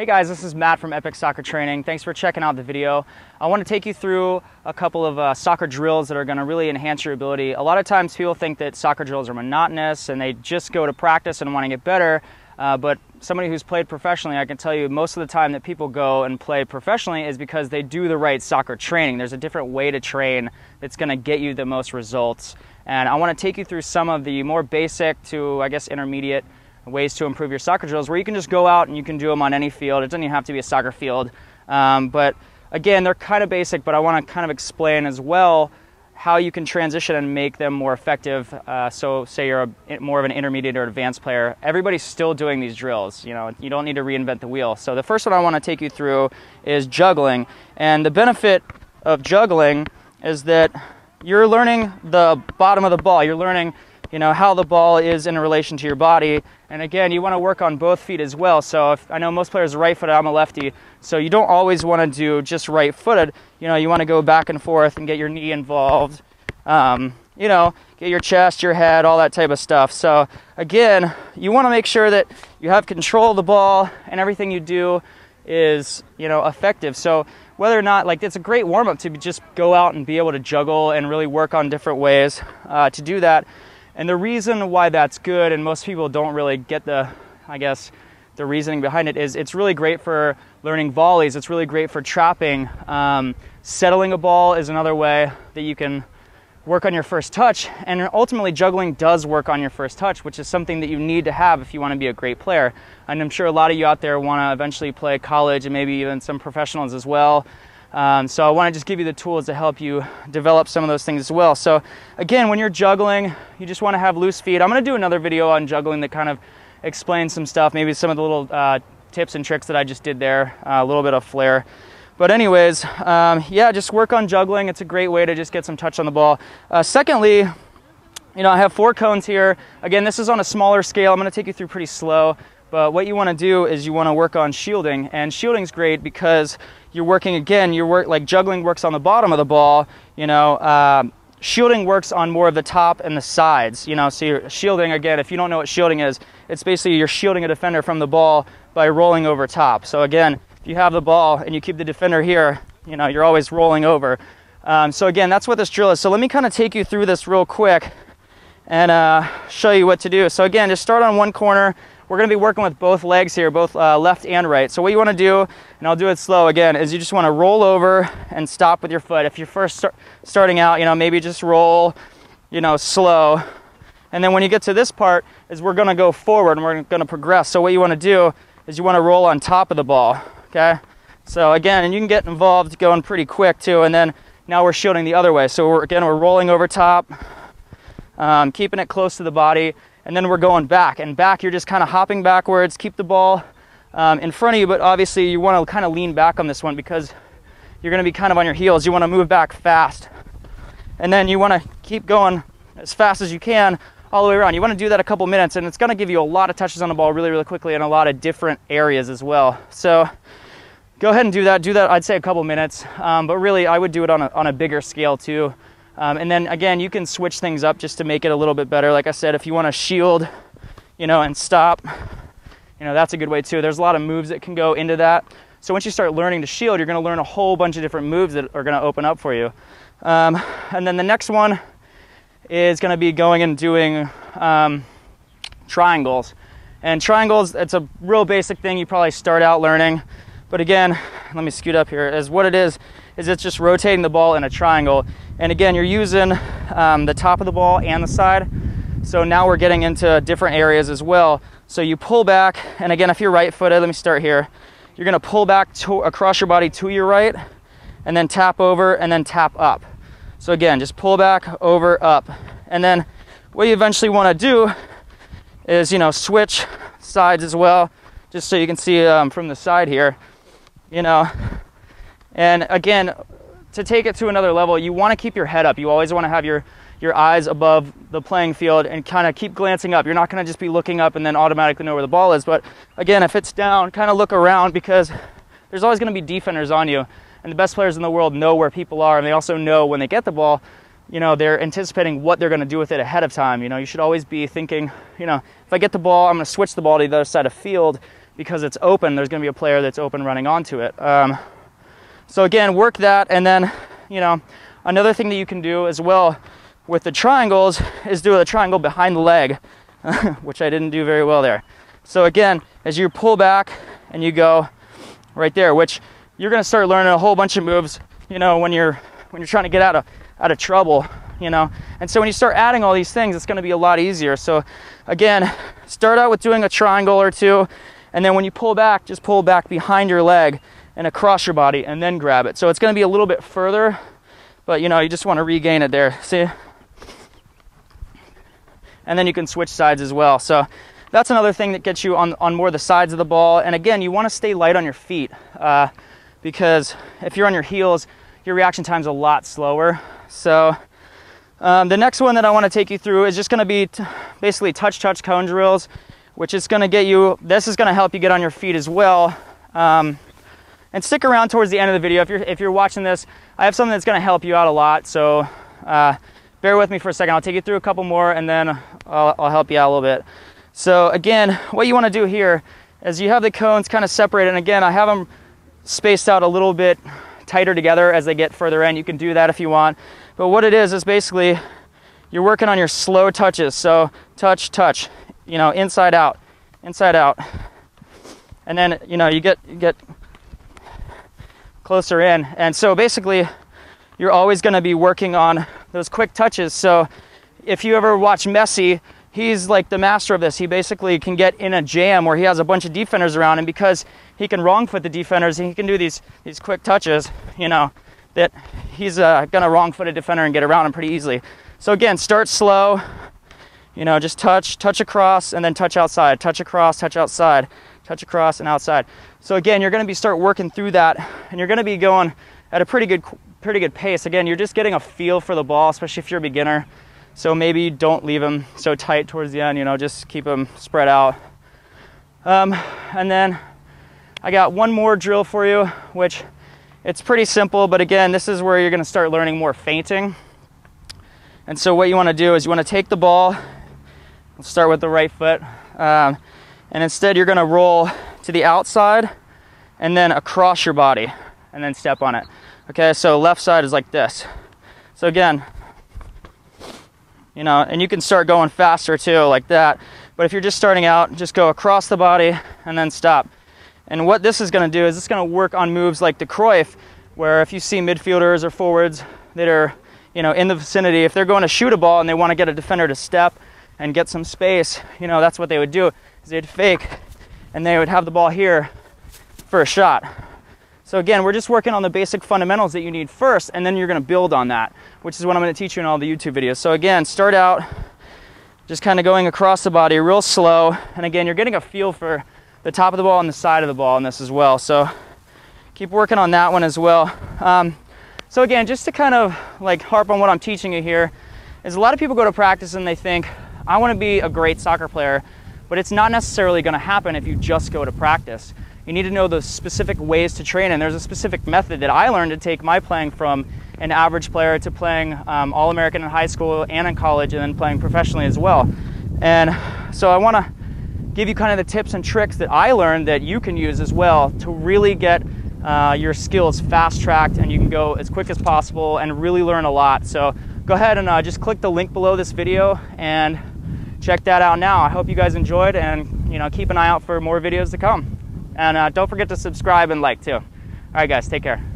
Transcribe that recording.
Hey guys, this is Matt from Epic Soccer Training. Thanks for checking out the video. I want to take you through a couple of soccer drills that are going to really enhance your ability. A lot of times people think that soccer drills are monotonous and they just go to practice and want to get better, but somebody who's played professionally, I can tell you most of the time that people go and play professionally is because they do the right soccer training. There's a different way to train that's going to get you the most results. And I want to take you through some of the more basic to, I guess, intermediate ways to improve your soccer drills where you can just go out and you can do them on any field. It doesn't even have to be a soccer field. But again, they're kind of basic, but I want to kind of explain as well how you can transition and make them more effective. So say you're more of an intermediate or advanced player, everybody's still doing these drills. You know, you don't need to reinvent the wheel. So the first one I want to take you through is juggling. And the benefit of juggling is that you're learning the bottom of the ball. You're learning, you know, how the ball is in relation to your body. And again, you want to work on both feet as well. So I know most players are right-footed, I'm a lefty, so you don't always want to do just right-footed. You know, you want to go back and forth and get your knee involved, you know, get your chest, your head, all that type of stuff. So again, you want to make sure that you have control of the ball and everything you do is, you know, effective. So whether or not, like, it's a great warm-up to just go out and be able to juggle and really work on different ways to do that. And the reason why that's good, and most people don't really get the, I guess, the reasoning behind it, is it's really great for learning volleys. It's really great for trapping. Settling a ball is another way that you can work on your first touch. And ultimately, juggling does work on your first touch, which is something that you need to have if you want to be a great player. And I'm sure a lot of you out there want to eventually play college and maybe even some professionals as well. So I want to just give you the tools to help you develop some of those things as well. So again, when you're juggling, you just want to have loose feet. I'm going to do another video on juggling that kind of explains some stuff, maybe some of the little tips and tricks that I just did there, a little bit of flair. But anyways, yeah, just work on juggling. It's a great way to just get some touch on the ball. Secondly, you know, I have 4 cones here. Again, this is on a smaller scale. I'm going to take you through pretty slow. But what you want to do is you want to work on shielding. And shielding's great because you're working, again, like juggling works on the bottom of the ball, you know, shielding works on more of the top and the sides, you know. So you're shielding, again, if you don't know what shielding is, it's basically you're shielding a defender from the ball by rolling over top. So again, if you have the ball and you keep the defender here, you know, you're always rolling over. So again, that's what this drill is. So let me kind of take you through this real quick and show you what to do. So again, just start on one corner. We're going to be working with both legs here, both left and right. So what you want to do, and I'll do it slow again, is you just want to roll over and stop with your foot. If you're first starting out, you know, maybe just roll, you know, slow. And then when you get to this part, is we're going to go forward and we're going to progress. So what you want to do is you want to roll on top of the ball, okay? So again, and you can get involved going pretty quick too. And then now we're shielding the other way. So we're rolling over top, keeping it close to the body. And then we're going back, and back you're just kind of hopping backwards, keep the ball in front of you, but obviously you want to kind of lean back on this one because you're going to be kind of on your heels. You want to move back fast. And then you want to keep going as fast as you can all the way around. You want to do that a couple minutes, and it's going to give you a lot of touches on the ball really, really quickly in a lot of different areas as well. So go ahead and do that. Do that, I'd say, a couple minutes, but really I would do it on a bigger scale too. And then again, you can switch things up just to make it a little bit better. Like I said, if you want to shield, you know, and stop, you know, that's a good way too. There's a lot of moves that can go into that. So once you start learning to shield, you're going to learn a whole bunch of different moves that are going to open up for you. And then the next one is going to be going and doing triangles. And triangles, it's a real basic thing you probably start out learning. But again, let me scoot up here, is what it is it's just rotating the ball in a triangle. And again, you're using the top of the ball and the side. So now we're getting into different areas as well. So you pull back, and again, if you're right-footed, let me start here. You're gonna pull back across your body to your right, and then tap over, and then tap up. So again, just pull back, over, up. And then what you eventually wanna do is, you know, switch sides as well, just so you can see from the side here, you know. And again, to take it to another level, you want to keep your head up. You always want to have your eyes above the playing field and kind of keep glancing up. You're not going to just be looking up and then automatically know where the ball is. But again, if it's down, kind of look around, because there's always going to be defenders on you. And the best players in the world know where people are, and they also know when they get the ball, you know, they're anticipating what they're going to do with it ahead of time. You know, you should always be thinking, you know, if I get the ball, I'm going to switch the ball to the other side of the field, because it's open. There's going to be a player that's open running onto it. So again, work that, and then, you know, another thing that you can do as well with the triangles is do a triangle behind the leg, which I didn't do very well there. So again, as you pull back and you go right there, which you're going to start learning a whole bunch of moves, you know, when you're trying to get out of trouble, you know. And so when you start adding all these things, it's going to be a lot easier. So again, start out with doing a triangle or two, and then when you pull back, just pull back behind your leg and across your body, and then grab it. So it's going to be a little bit further, but you know, you just want to regain it there. See? And then you can switch sides as well. So that's another thing that gets you on more of the sides of the ball. And again, you want to stay light on your feet, because if you're on your heels, your reaction time's a lot slower. So the next one that I want to take you through is just going to be basically touch cone drills, which is going to get you, this is going to help you get on your feet as well. And stick around towards the end of the video. If you're watching this, I have something that's going to help you out a lot. So bear with me for a second. I'll take you through a couple more, and then I'll help you out a little bit. So again, what you want to do here is you have the cones kind of separated. And again, I have them spaced out a little bit tighter together as they get further in. You can do that if you want. But what it is basically you're working on your slow touches. So touch, touch, you know, inside out, and then, you know, you get closer in. And so basically you're always going to be working on those quick touches. So if you ever watch Messi, he's like the master of this. He basically can get in a jam where he has a bunch of defenders around him, because he can wrong foot the defenders, and he can do these quick touches, you know, that he's gonna wrong foot a defender and get around him pretty easily. So again, start slow, you know, just touch across, and then touch outside, touch across, touch outside, touch across and outside. So again, you're going to start working through that, and you're going to be going at a pretty good pace. Again, you're just getting a feel for the ball, especially if you're a beginner. So maybe don't leave them so tight towards the end, you know, just keep them spread out. And then I got one more drill for you, which it's pretty simple, but again, this is where you're going to start learning more feinting. And so what you want to do is you want to take the ball, let's start with the right foot, and instead you're going to roll to the outside and then across your body and then step on it. Okay, so left side is like this. So again, you know, and you can start going faster too, like that. But if you're just starting out, just go across the body and then stop. And what this is going to do is it's going to work on moves like the Cruyff, where if you see midfielders or forwards that are, you know, in the vicinity, if they're going to shoot a ball and they want to get a defender to step and get some space, you know, that's what they would do, is they'd fake and they would have the ball here for a shot. So again, we're just working on the basic fundamentals that you need first, and then you're going to build on that, which is what I'm going to teach you in all the YouTube videos. So again, start out just kind of going across the body real slow, and again, you're getting a feel for the top of the ball and the side of the ball in this as well. So keep working on that one as well. So again, just to kind of like harp on what I'm teaching you here, is a lot of people go to practice and they think, I want to be a great soccer player, but it's not necessarily going to happen if you just go to practice. You need to know the specific ways to train, and there's a specific method that I learned to take my playing from an average player to playing All-American in high school and in college, and then playing professionally as well. And so I want to give you kind of the tips and tricks that I learned that you can use as well to really get your skills fast-tracked, and you can go as quick as possible and really learn a lot. So go ahead and just click the link below this video and check that out now. I hope you guys enjoyed, and you know, keep an eye out for more videos to come. And don't forget to subscribe and like too. All right guys, take care.